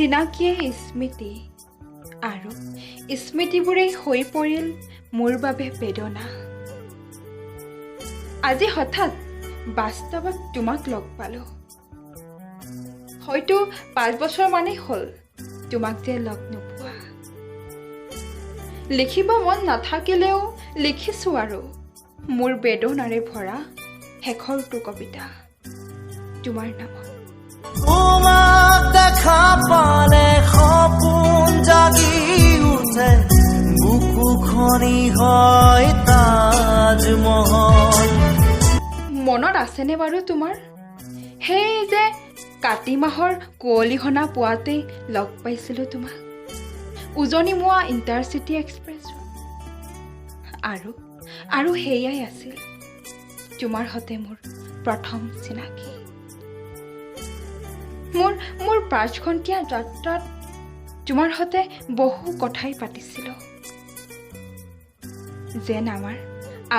চিনাকিয়ে স্মৃতি আৰু স্মৃতিবোৰেই হৈ পৰিল মোৰ বাবে বেদনা। আজি হঠাৎ বাস্তৱত তোমাক লগ পালোঁ। হয়তো 5 বছৰ মানেই হ'ল তোমাক যে লগ নোপোৱা। লিখিব মন নাথাকিলেও লিখিছোঁ আৰু মোৰ বেদনাৰে ভৰা শেষৰটো কবিতা তোমাৰ নামত। তোমাক দেখা পালে সপোন জাগি উঠে, বুকুখনি হয় তাজমহল। মনত আছেনে বাৰু তোমাৰ সেই যে কাতি মাহৰ কুঁৱলীহনা পুৱাতেই লগ পাইছিলোঁ তোমাক উজনিমুৱা ইণ্টাৰচিটি এক্সপ্ৰেছত। আৰু সেয়াই আছিল তোমাৰ সৈতে মোৰ প্ৰথম চিনাকি। মোৰ 5 ঘণ্টীয়া যাত্ৰাত তোমাৰ সৈতে বহু কথাই পাতিছিলোঁ, যেন আমাৰ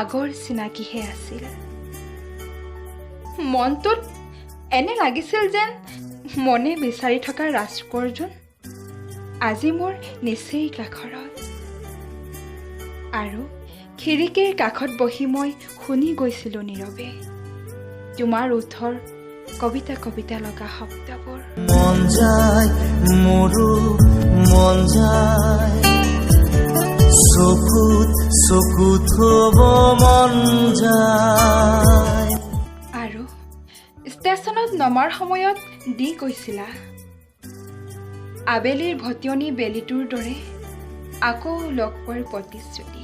আগৰ চিনাকিহে আছিল। মনটোত এনে লাগিছিল যেন মনে বিচাৰি থকা ৰাজকোঁৱৰজন আজি মোৰ নিচেই কাষৰত। আৰু খিৰিকীৰ কাষত বহি মই শুনি গৈছিলোঁ নীৰৱে তোমাৰ ওঠৰ কবিতা কবিতা লগা শব্দবোৰ। মন যায় মোৰো মন যায়, চকুত থব মন যায়। আৰু ষ্টেচনত নমাৰ সময়ত দি কৈছিলা আবেলিৰ ভটিয়নি বেলিটোৰ দৰে আকৌ লগ পোৱাৰ প্ৰতিশ্ৰুতি।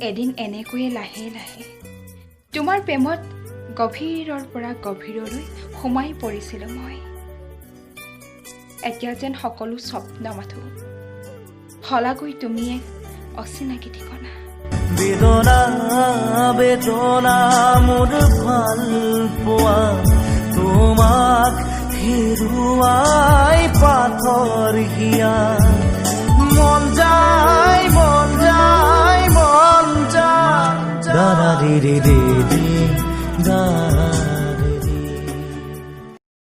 এদিন এনেকৈয়ে লাহে লাহে তোমাৰ প্ৰেমত গভীৰৰ পৰা গভীৰলৈ সোমাই পৰিছিলোঁ মই। এতিয়া যেন সকলো স্বপ্ন মাথো হলাগৈ তুমি এক অচিনাকি ঠিকনা। বেদনা বেদনা মোৰ ভাল পোৱা, তোমাক হেৰুৱাই পাথৰ হিয়া। মন যায় মন যায় মন যায়, দাদা ৰে ৰে ৰে ৰে দা